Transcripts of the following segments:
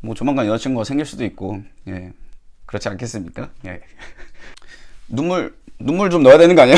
뭐 조만간 여자친구가 생길 수도 있고, 예. 그렇지 않겠습니까? 예. 눈물 좀 넣어야 되는 거 아니야?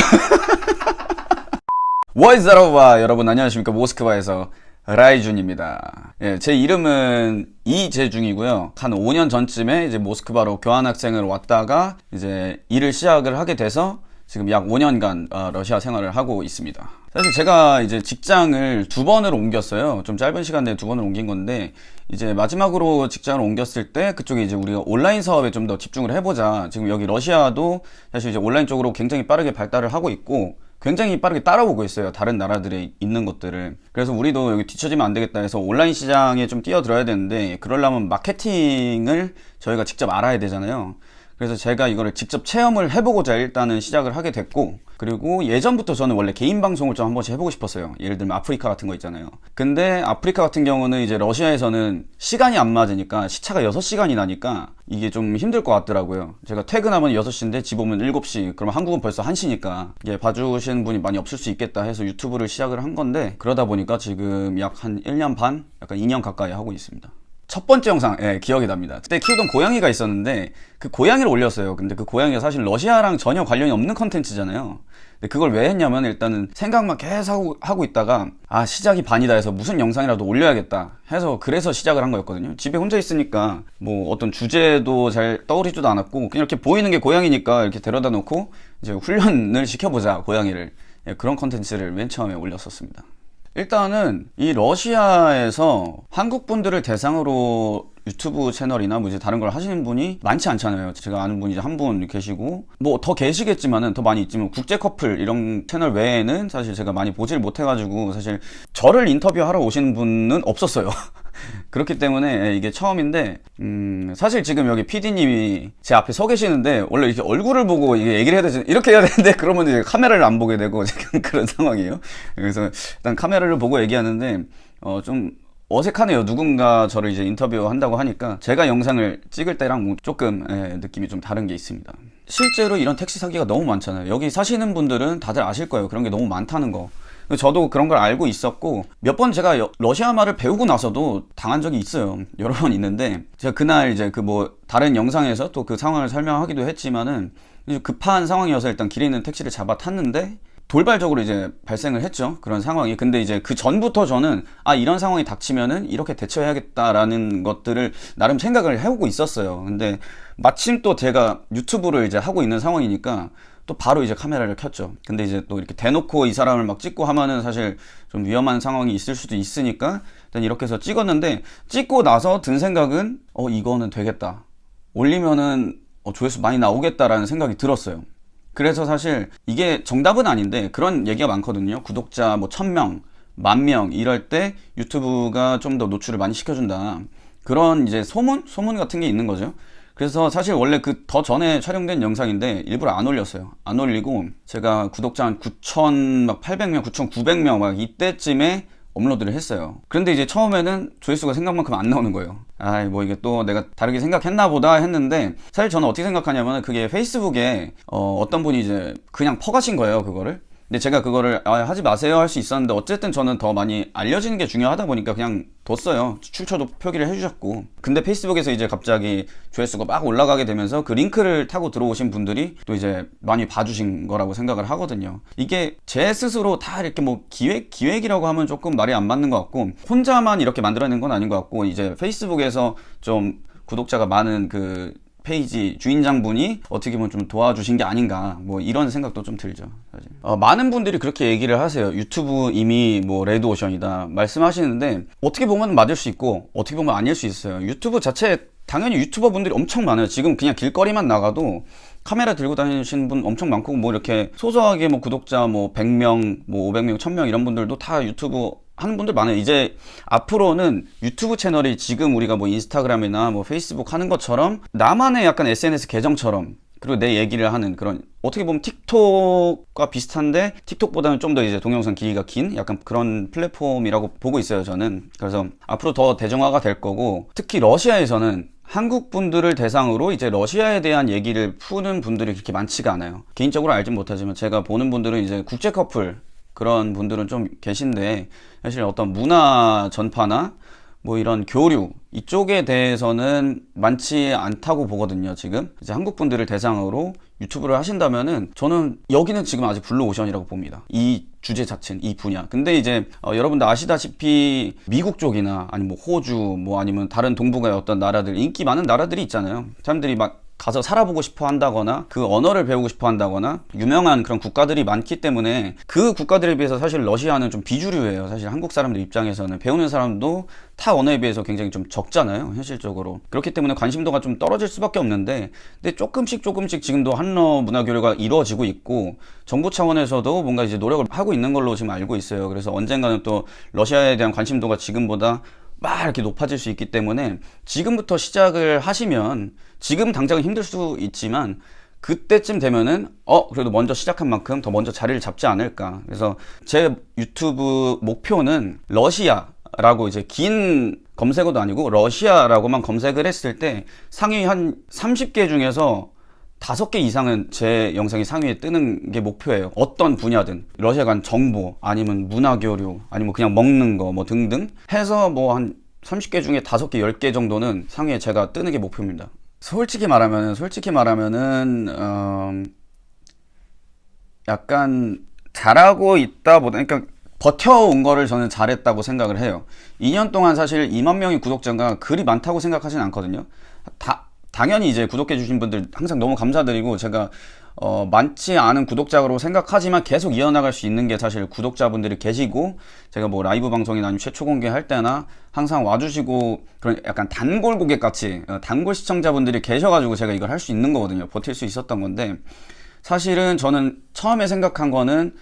워이즈라바 여러분 안녕하십니까? 모스크바에서 라이준입니다. 예, 제 이름은 이재중이고요. 한 5년 전쯤에 이제 모스크바로 교환학생을 왔다가 이제 일을 시작을 하게 돼서 지금 약 5년간 러시아 생활을 하고 있습니다. 사실 제가 이제 직장을 2번을 옮겼어요. 좀 짧은 시간 내에 2번을 옮긴 건데, 이제 마지막으로 직장을 옮겼을 때 그쪽에 이제 우리가 온라인 사업에 좀 더 집중을 해보자. 지금 여기 러시아도 사실 이제 온라인 쪽으로 굉장히 빠르게 발달을 하고 있고, 굉장히 빠르게 따라오고 있어요. 다른 나라들에 있는 것들을. 그래서 우리도 여기 뒤처지면 안 되겠다 해서 온라인 시장에 좀 뛰어들어야 되는데, 그러려면 마케팅을 저희가 직접 알아야 되잖아요. 그래서 제가 이거를 직접 체험을 해보고자 일단은 시작을 하게 됐고, 그리고 예전부터 저는 원래 개인 방송을 좀 한 번씩 해보고 싶었어요. 예를 들면 아프리카 같은 거 있잖아요. 근데 아프리카 같은 경우는 이제 러시아에서는 시간이 안 맞으니까, 시차가 6시간이 나니까 이게 좀 힘들 것 같더라고요. 제가 퇴근하면 6시인데 집 오면 7시, 그러면 한국은 벌써 1시니까 이게 봐주시는 분이 많이 없을 수 있겠다 해서 유튜브를 시작을 한 건데, 그러다 보니까 지금 약 한 1년 반? 약간 2년 가까이 하고 있습니다. 첫 번째 영상, 예, 기억이 납니다. 그때 키우던 고양이가 있었는데 그 고양이를 올렸어요. 근데 그 고양이가 사실 러시아랑 전혀 관련이 없는 컨텐츠잖아요. 근데 그걸 왜 했냐면, 일단은 생각만 계속 하고 있다가 시작이 반이다 해서 무슨 영상이라도 올려야겠다 해서, 그래서 시작을 한 거였거든요. 집에 혼자 있으니까 뭐 어떤 주제도 잘 떠오르지도 않았고, 그냥 이렇게 보이는 게 고양이니까 이렇게 데려다 놓고 이제 훈련을 시켜보자, 고양이를. 예, 그런 컨텐츠를 맨 처음에 올렸었습니다. 일단은 이 러시아에서 한국 분들을 대상으로 유튜브 채널이나 뭐 이제 다른 걸 하시는 분이 많지 않잖아요. 제가 아는 분이 이제 한 분 계시고, 뭐 더 계시겠지만은, 더 많이 있지만 국제 커플 이런 채널 외에는 사실 제가 많이 보질 못해가지고, 사실 저를 인터뷰하러 오시는 분은 없었어요. 그렇기 때문에 이게 처음인데, 사실 지금 여기 PD님이 제 앞에 서 계시는데, 원래 이렇게 얼굴을 보고 이게 얘기를 해야 되지, 이렇게 해야 되는데, 그러면 이제 카메라를 안 보게 되고 지금 그런 상황이에요. 그래서 일단 카메라를 보고 얘기하는데 좀 어색하네요. 누군가 저를 이제 인터뷰한다고 하니까. 제가 영상을 찍을 때랑 뭐 조금 느낌이 좀 다른 게 있습니다. 실제로 이런 택시 사기가 너무 많잖아요. 여기 사시는 분들은 다들 아실 거예요. 그런 게 너무 많다는 거. 저도 그런 걸 알고 있었고, 몇 번 제가 러시아 말을 배우고 나서도 당한 적이 있어요. 여러 번 있는데, 제가 그날 이제 그 뭐 다른 영상에서 또 그 상황을 설명하기도 했지만은, 급한 상황이어서 일단 길에 있는 택시를 잡아 탔는데 돌발적으로 이제 발생을 했죠. 그런 상황이. 근데 이제 그 전부터 저는 이런 상황이 닥치면은 이렇게 대처해야겠다라는 것들을 나름 생각을 해오고 있었어요. 근데 마침 또 제가 유튜브를 이제 하고 있는 상황이니까 또 바로 이제 카메라를 켰죠. 근데 이제 또 이렇게 대놓고 이 사람을 막 찍고 하면은 사실 좀 위험한 상황이 있을 수도 있으니까 일단 이렇게 해서 찍었는데, 찍고 나서 든 생각은 이거는 되겠다. 올리면은 조회수 많이 나오겠다라는 생각이 들었어요. 그래서 사실 이게 정답은 아닌데 그런 얘기가 많거든요. 구독자 뭐 1000명, 10,000명 이럴 때 유튜브가 좀 더 노출을 많이 시켜준다. 그런 이제 소문 같은 게 있는 거죠. 그래서 사실 원래 그 더 전에 촬영된 영상인데 일부러 안 올렸어요. 안 올리고 제가 구독자 한 9,800명, 9,900명 막 이때쯤에 업로드를 했어요. 그런데 이제 처음에는 조회수가 생각만큼 안 나오는 거예요. 뭐 이게 또 내가 다르게 생각했나 보다 했는데, 사실 저는 어떻게 생각하냐면, 그게 페이스북에 어떤 분이 이제 그냥 퍼가신 거예요, 그거를. 근데 제가 그거를 하지 마세요 할 수 있었는데, 어쨌든 저는 더 많이 알려지는 게 중요하다 보니까 그냥 뒀어요. 출처도 표기를 해주셨고. 근데 페이스북에서 이제 갑자기 조회수가 막 올라가게 되면서 그 링크를 타고 들어오신 분들이 또 이제 많이 봐주신 거라고 생각을 하거든요. 이게 제 스스로 다 이렇게 뭐 기획이라고 하면 조금 말이 안 맞는 것 같고, 혼자만 이렇게 만들어낸 건 아닌 것 같고, 이제 페이스북에서 좀 구독자가 많은 그 페이지 주인장분이 어떻게 보면 좀 도와주신 게 아닌가, 뭐 이런 생각도 좀 들죠. 사실. 많은 분들이 그렇게 얘기를 하세요. 유튜브 이미 뭐 레드오션이다 말씀하시는데, 어떻게 보면 맞을 수 있고 어떻게 보면 아닐 수 있어요. 유튜브 자체 당연히 유튜버 분들이 엄청 많아요. 지금 그냥 길거리만 나가도 카메라 들고 다니시는 분 엄청 많고, 뭐 이렇게 소소하게 뭐 구독자 뭐 100명, 뭐 500명, 1000명 이런 분들도 다 유튜브 하는 분들 많아요. 이제 앞으로는 유튜브 채널이 지금 우리가 뭐 인스타그램이나 뭐 페이스북 하는 것처럼 나만의 약간 SNS 계정처럼, 그리고 내 얘기를 하는 그런, 어떻게 보면 틱톡과 비슷한데 틱톡보다는 좀 더 이제 동영상 길이가 긴 약간 그런 플랫폼이라고 보고 있어요, 저는. 그래서 앞으로 더 대중화가 될 거고, 특히 러시아에서는 한국 분들을 대상으로 이제 러시아에 대한 얘기를 푸는 분들이 그렇게 많지가 않아요. 개인적으로 알진 못하지만 제가 보는 분들은 이제 국제 커플, 그런 분들은 좀 계신데, 사실 어떤 문화 전파나 뭐 이런 교류 이쪽에 대해서는 많지 않다고 보거든요. 지금 이제 한국 분들을 대상으로 유튜브를 하신다면은 저는 여기는 지금 아직 블루오션이라고 봅니다. 이 주제 자체는, 이 분야. 근데 이제 여러분들 아시다시피 미국 쪽이나 아니면 뭐 호주 뭐 아니면 다른 동북아의 어떤 나라들, 인기 많은 나라들이 있잖아요. 사람들이 막 가서 살아보고 싶어 한다거나 그 언어를 배우고 싶어 한다거나 유명한 그런 국가들이 많기 때문에 그 국가들에 비해서 사실 러시아는 좀 비주류예요. 사실 한국 사람들 입장에서는 배우는 사람도 타 언어에 비해서 굉장히 좀 적잖아요, 현실적으로. 그렇기 때문에 관심도가 좀 떨어질 수밖에 없는데, 근데 조금씩 지금도 한러 문화 교류가 이루어지고 있고 정부 차원에서도 뭔가 이제 노력을 하고 있는 걸로 지금 알고 있어요. 그래서 언젠가는 또 러시아에 대한 관심도가 지금보다 막 이렇게 높아질 수 있기 때문에 지금부터 시작을 하시면, 지금 당장은 힘들 수 있지만 그때쯤 되면은 그래도 먼저 시작한 만큼 더 먼저 자리를 잡지 않을까. 그래서 제 유튜브 목표는 러시아라고 이제 긴 검색어도 아니고 러시아라고만 검색을 했을 때 상위 한 30개 중에서 5개 이상은 제 영상이 상위에 뜨는 게 목표예요. 어떤 분야든. 러시아 간 정보, 아니면 문화교류, 아니면 그냥 먹는 거, 뭐 등등 해서 뭐 한 30개 중에 5개, 10개 정도는 상위에 제가 뜨는 게 목표입니다. 솔직히 말하면은, 약간 잘하고 있다 보다, 그러니까 버텨온 거를 저는 잘했다고 생각을 해요. 2년 동안 사실 2만 명의 구독자가 그리 많다고 생각하진 않거든요. 당연히 이제 구독해 주신 분들 항상 너무 감사드리고, 제가 많지 않은 구독자로 생각하지만 계속 이어나갈 수 있는 게 사실 구독자분들이 계시고, 제가 뭐 라이브 방송이나 아니면 최초 공개할 때나 항상 와주시고 그런 약간 단골 고객 같이 단골 시청자분들이 계셔가지고 제가 이걸 할 수 있는 거거든요. 버틸 수 있었던 건데, 사실은 저는 처음에 생각한 거는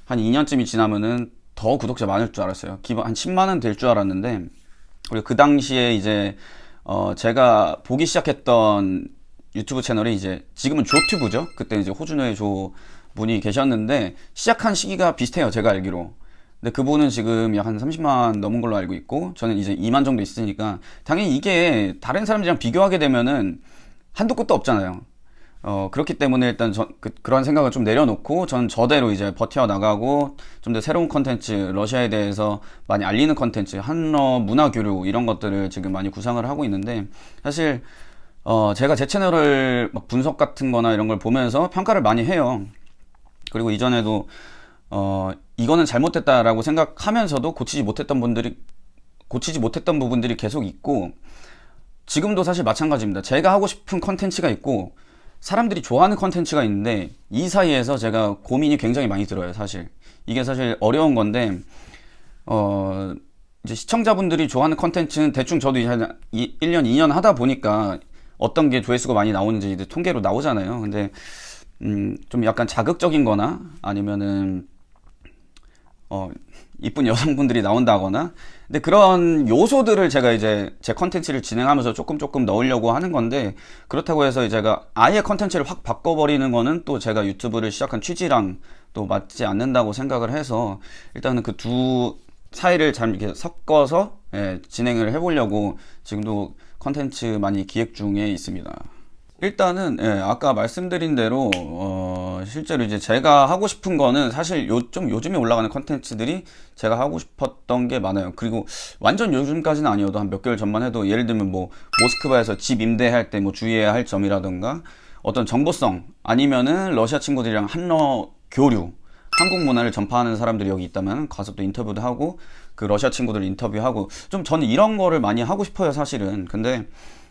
한 2년쯤이 지나면은 더 구독자 많을 줄 알았어요. 기본 한 10만은 될 줄 알았는데, 그리고 그 당시에 이제 제가 보기 시작했던 유튜브 채널이 이제 지금은 조튜브죠. 그때 이제 호준호의 조 분이 계셨는데 시작한 시기가 비슷해요, 제가 알기로. 근데 그분은 지금 약 한 30만 넘은 걸로 알고 있고, 저는 이제 2만 정도 있으니까 당연히 이게 다른 사람들이랑 비교하게 되면은 한도 끝도 없잖아요. 그렇기 때문에 일단 그런 생각을 좀 내려놓고 전 저대로 이제 버텨나가고, 좀 더 새로운 컨텐츠, 러시아에 대해서 많이 알리는 컨텐츠, 한러 문화 교류 이런 것들을 지금 많이 구상을 하고 있는데, 사실 제가 제 채널을 막 분석 같은 거나 이런 걸 보면서 평가를 많이 해요. 그리고 이전에도 이거는 잘못됐다라고 생각하면서도 고치지 못했던 부분들이 계속 있고, 지금도 사실 마찬가지입니다. 제가 하고 싶은 컨텐츠가 있고 사람들이 좋아하는 컨텐츠가 있는데, 이 사이에서 제가 고민이 굉장히 많이 들어요. 사실 이게 사실 어려운 건데, 이제 시청자분들이 좋아하는 컨텐츠는 대충 저도 이제 1년 2년 하다 보니까 어떤 게 조회수가 많이 나오는지 이제 통계로 나오잖아요. 근데 좀 약간 자극적인 거나 아니면은 이쁜 여성분들이 나온다거나, 근데 그런 요소들을 제가 이제 제 컨텐츠를 진행하면서 조금 넣으려고 하는 건데, 그렇다고 해서 제가 아예 컨텐츠를 확 바꿔버리는 거는 또 제가 유튜브를 시작한 취지랑 또 맞지 않는다고 생각을 해서, 일단은 그 두 사이를 잘 이렇게 섞어서 진행을 해보려고 지금도 컨텐츠 많이 기획 중에 있습니다. 일단은 아까 말씀드린 대로 실제로 이제 제가 하고 싶은 거는 사실 좀 요즘에 올라가는 컨텐츠들이 제가 하고 싶었던 게 많아요. 그리고 완전 요즘까지는 아니어도 한 몇 개월 전만 해도, 예를 들면 뭐 모스크바에서 집 임대할 때 뭐 주의해야 할 점이라던가, 어떤 정보성, 아니면은 러시아 친구들이랑 한러 교류, 한국 문화를 전파하는 사람들이 여기 있다면 가서 또 인터뷰도 하고, 그 러시아 친구들 인터뷰하고, 좀 저는 이런 거를 많이 하고 싶어요, 사실은. 근데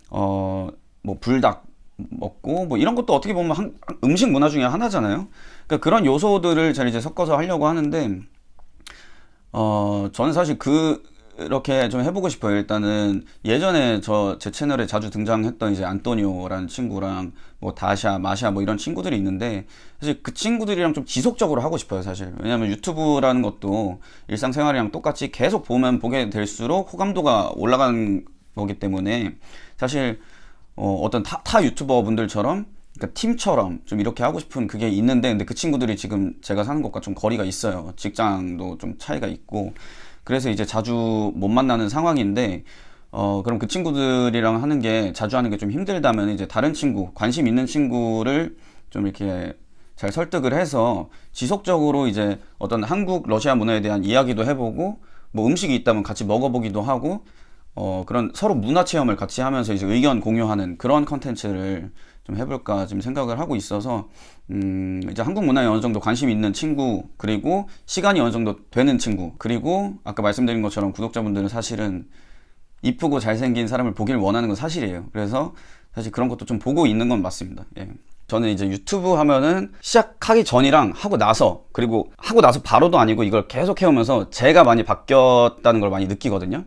뭐 불닭 먹고 뭐 이런 것도 어떻게 보면 음식 문화 중에 하나잖아요. 그러니까 그런 요소들을 잘 이제 섞어서 하려고 하는데, 저는 사실 그렇게 좀 해보고 싶어요. 일단은 예전에 제 채널에 자주 등장했던 이제 안토니오라는 친구랑 뭐 다샤, 마샤 뭐 이런 친구들이 있는데, 사실 그 친구들이랑 좀 지속적으로 하고 싶어요, 사실. 왜냐면 유튜브라는 것도 일상생활이랑 똑같이 계속 보게 될수록 호감도가 올라가는 거기 때문에, 사실 어떤 타 유튜버 분들처럼, 그러니까 팀처럼 좀 이렇게 하고 싶은 그게 있는데, 근데 그 친구들이 지금 제가 사는 곳과 좀 거리가 있어요. 직장도 좀 차이가 있고, 그래서 이제 자주 못 만나는 상황인데, 그럼 그 친구들이랑 하는 게, 자주 하는 게 좀 힘들다면 이제 다른 친구, 관심 있는 친구를 좀 이렇게 잘 설득을 해서 지속적으로 이제 어떤 한국 러시아 문화에 대한 이야기도 해보고, 뭐 음식이 있다면 같이 먹어보기도 하고, 그런 서로 문화 체험을 같이 하면서 이제 의견 공유하는 그런 컨텐츠를 좀 해볼까 지금 생각을 하고 있어서, 이제 한국 문화에 어느 정도 관심이 있는 친구, 그리고 시간이 어느 정도 되는 친구, 그리고 아까 말씀드린 것처럼 구독자분들은 사실은 이쁘고 잘생긴 사람을 보길 원하는 건 사실이에요. 그래서 사실 그런 것도 좀 보고 있는 건 맞습니다. 예. 저는 이제 유튜브 하면은 시작하기 전이랑 하고 나서, 그리고 하고 나서 바로도 아니고 이걸 계속 해오면서 제가 많이 바뀌었다는 걸 많이 느끼거든요.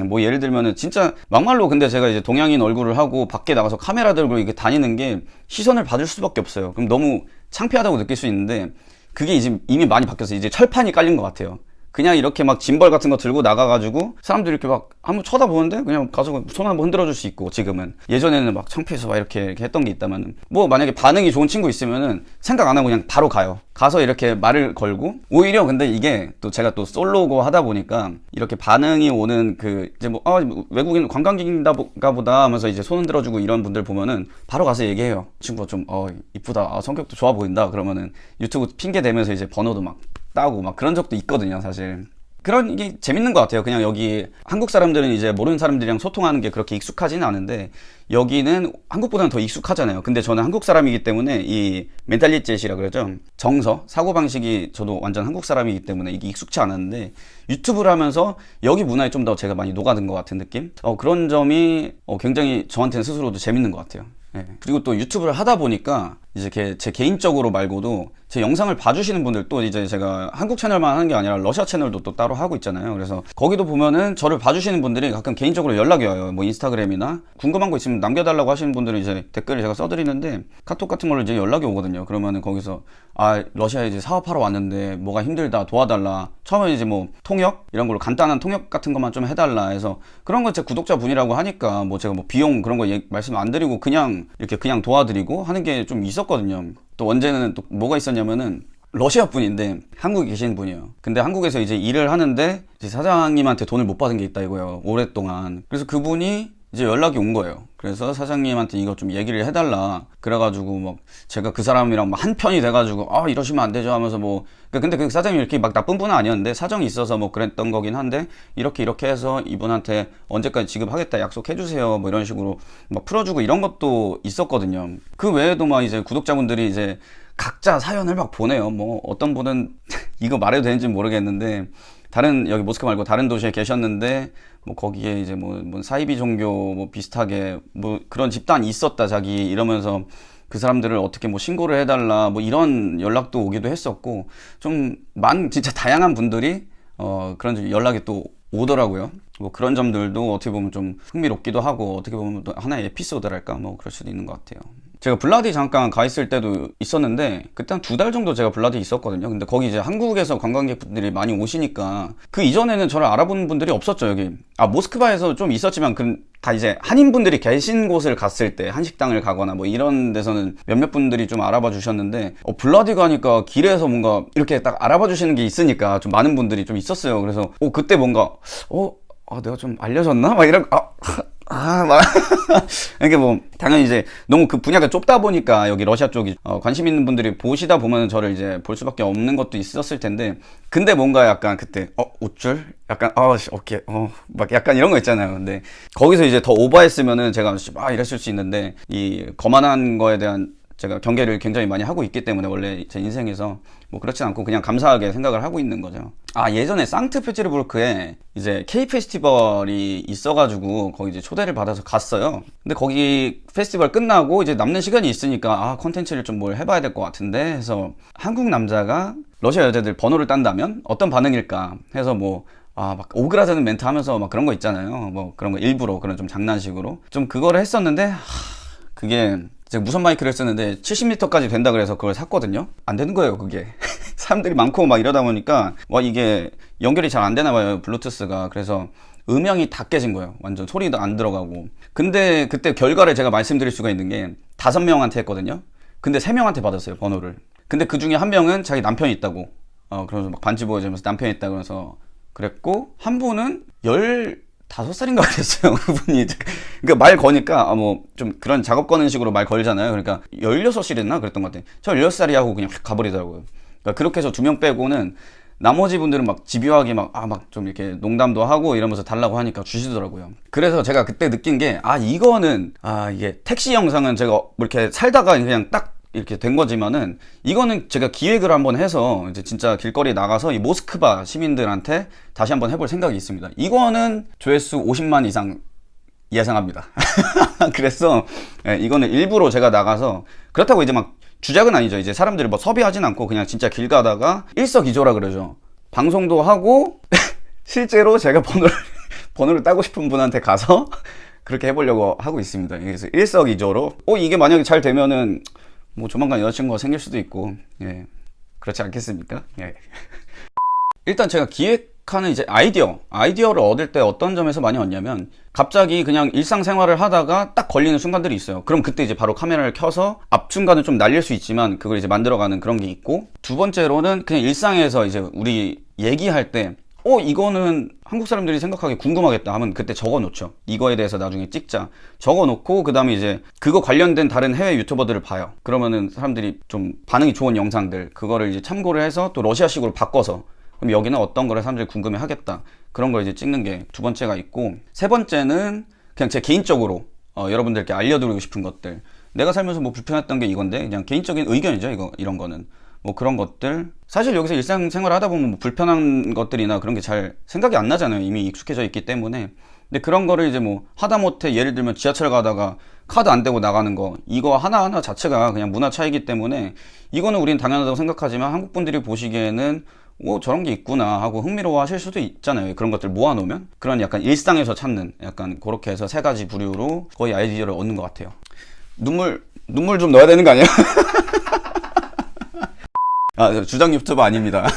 뭐 예를 들면은 진짜 막말로, 근데 제가 이제 동양인 얼굴을 하고 밖에 나가서 카메라 들고 이렇게 다니는 게 시선을 받을 수밖에 없어요. 그럼 너무 창피하다고 느낄 수 있는데, 그게 이제 이미 많이 바뀌었어요. 이제 철판이 깔린 것 같아요. 그냥 이렇게 막 짐벌 같은 거 들고 나가가지고 사람들이 이렇게 막 한번 쳐다보는데 그냥 가서 손 한번 흔들어 줄 수 있고, 지금은. 예전에는 막 창피해서 막 이렇게 했던 게 있다면, 뭐 만약에 반응이 좋은 친구 있으면은 생각 안 하고 그냥 바로 가요. 가서 이렇게 말을 걸고, 오히려 근데 이게 또 제가 또 솔로고 하다 보니까 이렇게 반응이 오는 그 이제 뭐 외국인 관광객인가 보다 하면서 이제 손 흔들어 주고 이런 분들 보면은 바로 가서 얘기해요. 친구가 좀 이쁘다, 성격도 좋아 보인다, 그러면은 유튜브 핑계 대면서 이제 번호도 막 따고 막 그런 적도 있거든요, 사실. 그런 이게 재밌는 것 같아요. 그냥 여기 한국 사람들은 이제 모르는 사람들이랑 소통하는 게 그렇게 익숙하지는 않은데, 여기는 한국보다는 더 익숙하잖아요. 근데 저는 한국 사람이기 때문에 이 멘탈리티라 그러죠. 정서, 사고방식이 저도 완전 한국 사람이기 때문에 이게 익숙치 않았는데, 유튜브를 하면서 여기 문화에 좀 더 제가 많이 녹아든 것 같은 느낌? 그런 점이 굉장히 저한테는 스스로도 재밌는 것 같아요. 네. 그리고 또 유튜브를 하다 보니까 이제 제 개인적으로 말고도 제 영상을 봐주시는 분들, 또 이제 제가 한국 채널만 하는 게 아니라 러시아 채널도 또 따로 하고 있잖아요. 그래서 거기도 보면은 저를 봐주시는 분들이 가끔 개인적으로 연락이 와요. 뭐 인스타그램이나 궁금한 거 있으면 남겨달라고 하시는 분들은 이제 댓글을 제가 써드리는데, 카톡 같은 걸로 이제 연락이 오거든요. 그러면은 거기서 러시아에 이제 사업하러 왔는데 뭐가 힘들다, 도와달라. 처음에 이제 뭐 통역 이런 걸로 간단한 통역 같은 것만 좀 해달라 해서, 그런 거 제 구독자 분이라고 하니까 뭐 제가 뭐 비용 그런 거 말씀 안 드리고 그냥 이렇게 그냥 도와드리고 하는 게 좀 있었거든요. 또 언제는 또 뭐가 있었냐면은, 러시아 분인데 한국에 계신 분이에요. 근데 한국에서 이제 일을 하는데 이제 사장님한테 돈을 못 받은 게 있다 이거예요, 오랫동안. 그래서 그분이 이제 연락이 온 거예요. 그래서 사장님한테 이거 좀 얘기를 해달라. 그래가지고 막 제가 그 사람이랑 막 한편이 돼가지고 이러시면 안 되죠 하면서 뭐, 근데 그 사장님이 이렇게 막 나쁜 분은 아니었는데 사정이 있어서 뭐 그랬던 거긴 한데, 이렇게 해서 이분한테 언제까지 지급하겠다 약속해주세요 뭐 이런 식으로 막 풀어주고 이런 것도 있었거든요. 그 외에도 막 이제 구독자분들이 이제 각자 사연을 막 보내요. 뭐 어떤 분은 이거 말해도 되는지 모르겠는데, 다른 여기 모스크 말고 다른 도시에 계셨는데 뭐 거기에 이제 뭐 사이비 종교 뭐 비슷하게 뭐 그런 집단이 있었다 자기 이러면서 그 사람들을 어떻게 뭐 신고를 해달라 뭐 이런 연락도 오기도 했었고, 좀 진짜 다양한 분들이 그런 연락이 또 오더라고요. 뭐 그런 점들도 어떻게 보면 좀 흥미롭기도 하고, 어떻게 보면 또 하나의 에피소드랄까, 뭐 그럴 수도 있는 것 같아요. 제가 블라디 잠깐 가 있을 때도 있었는데, 그때 한 2달 정도 제가 블라디 있었거든요. 근데 거기 이제 한국에서 관광객분들이 많이 오시니까, 그 이전에는 저를 알아보는 분들이 없었죠, 여기. 모스크바에서 좀 있었지만, 다 이제 한인분들이 계신 곳을 갔을 때, 한식당을 가거나 뭐 이런 데서는 몇몇 분들이 좀 알아봐 주셨는데, 블라디 가니까 길에서 뭔가 이렇게 딱 알아봐 주시는 게 있으니까 좀 많은 분들이 좀 있었어요. 그래서, 그때 뭔가, 내가 좀 알려졌나? 막 이런, 막. 이게 뭐, 당연히 이제 너무 그 분야가 좁다 보니까 여기 러시아 쪽이, 관심 있는 분들이 보시다 보면 저를 이제 볼 수밖에 없는 것도 있었을 텐데, 근데 뭔가 약간 그때, 옷줄? 약간, 오케이, 막 약간 이런 거 있잖아요. 근데 거기서 이제 더 오버했으면은 제가 이랬을 수 있는데, 이 거만한 거에 대한 제가 경계를 굉장히 많이 하고 있기 때문에 원래 제 인생에서 뭐 그렇진 않고 그냥 감사하게 생각을 하고 있는 거죠. 예전에 상트페테르부르크에 이제 K 페스티벌이 있어가지고 거기 이제 초대를 받아서 갔어요. 근데 거기 페스티벌 끝나고 이제 남는 시간이 있으니까 컨텐츠를 좀 뭘 해봐야 될 것 같은데 해서, 한국 남자가 러시아 여자들 번호를 딴다면 어떤 반응일까 해서 막 오그라드는 멘트 하면서 막 그런 거 있잖아요. 뭐 그런 거 일부러 그런 좀 장난식으로 좀 그거를 했었는데, 그게 제가 무선 마이크를 썼는데 70m까지 된다 그래서 그걸 샀거든요. 안 되는 거예요, 그게. 사람들이 많고 막 이러다 보니까 이게 연결이 잘 안 되나 봐요, 블루투스가. 그래서 음영이 다 깨진 거예요. 완전 소리도 안 들어가고. 근데 그때 결과를 제가 말씀드릴 수가 있는 게, 5명한테 했거든요. 근데 3명한테 받았어요, 번호를. 근데 그 중에 1명은 자기 남편이 있다고, 그러면서 막 반지 보여주면서 남편이 있다 그래서 그랬고, 한 분은 15살인가 그랬어요, 그분이. 그러니까 말 거니까, 좀 그런 작업 거는 식으로 말 걸잖아요. 그러니까 16이랬나? 그랬던 것 같아요. 저 16살이 하고 그냥 가버리더라고요. 그러니까 그렇게 해서 2명 빼고는 나머지 분들은 막 집요하게 막 좀 이렇게 농담도 하고 이러면서 달라고 하니까 주시더라고요. 그래서 제가 그때 느낀 게 이거는 이게 택시 영상은 제가 뭐 이렇게 살다가 그냥 딱 이렇게 된 거지만은 이거는 제가 기획을 한번 해서 이제 진짜 길거리에 나가서 이 모스크바 시민들한테 다시 한번 해볼 생각이 있습니다. 이거는 조회수 50만 이상 예상합니다. 그래서 이거는 일부러 제가 나가서, 그렇다고 이제 막 주작은 아니죠. 이제 사람들이 뭐 섭외하진 않고 그냥 진짜 길 가다가 일석이조라 그러죠. 방송도 하고 실제로 제가 번호를 따고 싶은 분한테 가서 그렇게 해보려고 하고 있습니다. 그래서 일석이조로 이게 만약에 잘 되면은 뭐 조만간 여자친구가 생길 수도 있고, 예, 그렇지 않겠습니까? 예. 일단 제가 기획하는 이제 아이디어를 얻을 때 어떤 점에서 많이 얻냐면, 갑자기 그냥 일상생활을 하다가 딱 걸리는 순간들이 있어요. 그럼 그때 이제 바로 카메라를 켜서 앞중간을 좀 날릴 수 있지만 그걸 이제 만들어가는 그런 게 있고, 두 번째로는 그냥 일상에서 이제 우리 얘기할 때 이거는 한국 사람들이 생각하기 궁금하겠다 하면 그때 적어 놓죠. 이거에 대해서 나중에 찍자. 적어 놓고 그 다음에 이제 그거 관련된 다른 해외 유튜버들을 봐요. 그러면은 사람들이 좀 반응이 좋은 영상들, 그거를 이제 참고를 해서 또 러시아식으로 바꿔서, 그럼 여기는 어떤 거를 사람들이 궁금해 하겠다, 그런 걸 이제 찍는 게 두 번째가 있고, 세 번째는 그냥 제 개인적으로 여러분들께 알려드리고 싶은 것들. 내가 살면서 뭐 불편했던 게 이건데, 그냥 개인적인 의견이죠. 이런 거는 뭐 그런 것들. 사실 여기서 일상생활 하다 보면 뭐 불편한 것들이나 그런 게 잘 생각이 안 나잖아요. 이미 익숙해져 있기 때문에. 근데 그런 거를 이제 뭐 하다못해 예를 들면 지하철 가다가 카드 안 대고 나가는 거, 이거 하나하나 자체가 그냥 문화 차이기 때문에 이거는 우린 당연하다고 생각하지만 한국 분들이 보시기에는 저런 게 있구나 하고 흥미로워 하실 수도 있잖아요. 그런 것들 모아놓으면. 그런 약간 일상에서 찾는, 약간 그렇게 해서 세 가지 부류로 거의 아이디어를 얻는 것 같아요. 눈물 좀 넣어야 되는 거 아니야? 주장 유튜버 아닙니다.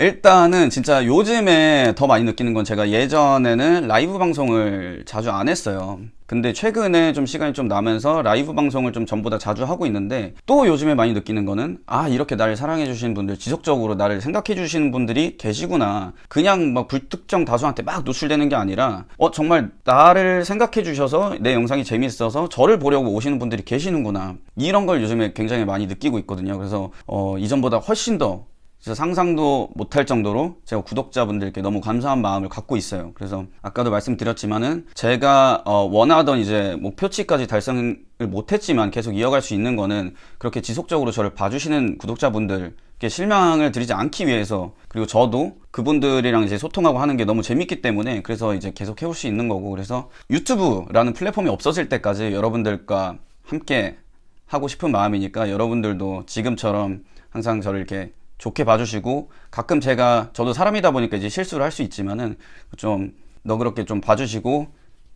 일단은 진짜 요즘에 더 많이 느끼는 건, 제가 예전에는 라이브 방송을 자주 안 했어요. 근데 최근에 좀 시간이 좀 나면서 라이브 방송을 좀 전보다 자주 하고 있는데, 또 요즘에 많이 느끼는 거는 이렇게 나를 사랑해 주시는 분들, 지속적으로 나를 생각해 주시는 분들이 계시구나. 그냥 막 불특정 다수한테 막 노출되는 게 아니라 정말 나를 생각해 주셔서 내 영상이 재밌어서 저를 보려고 오시는 분들이 계시는구나. 이런 걸 요즘에 굉장히 많이 느끼고 있거든요. 그래서 이전보다 훨씬 더 진짜 상상도 못할 정도로 제가 구독자분들께 너무 감사한 마음을 갖고 있어요. 그래서 아까도 말씀드렸지만은 제가 원하던 이제 목표치까지 달성을 못했지만 계속 이어갈 수 있는 거는, 그렇게 지속적으로 저를 봐주시는 구독자분들께 실망을 드리지 않기 위해서, 그리고 저도 그분들이랑 이제 소통하고 하는 게 너무 재밌기 때문에 그래서 이제 계속 해올 수 있는 거고, 그래서 유튜브라는 플랫폼이 없어질 때까지 여러분들과 함께 하고 싶은 마음이니까, 여러분들도 지금처럼 항상 저를 이렇게 좋게 봐주시고, 가끔 저도 사람이다 보니까 이제 실수를 할 수 있지만은 좀 너그럽게 좀 봐주시고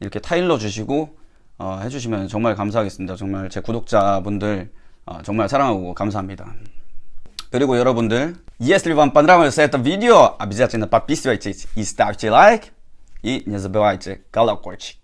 이렇게 타일러 주시고 해주시면 정말 감사하겠습니다. 정말 제 구독자분들 정말 사랑하고 감사합니다. 그리고 여러분들, если вам понравилось это видео, обязательно подписывайтесь и ставьте лайк, и не забывайте колокольчик.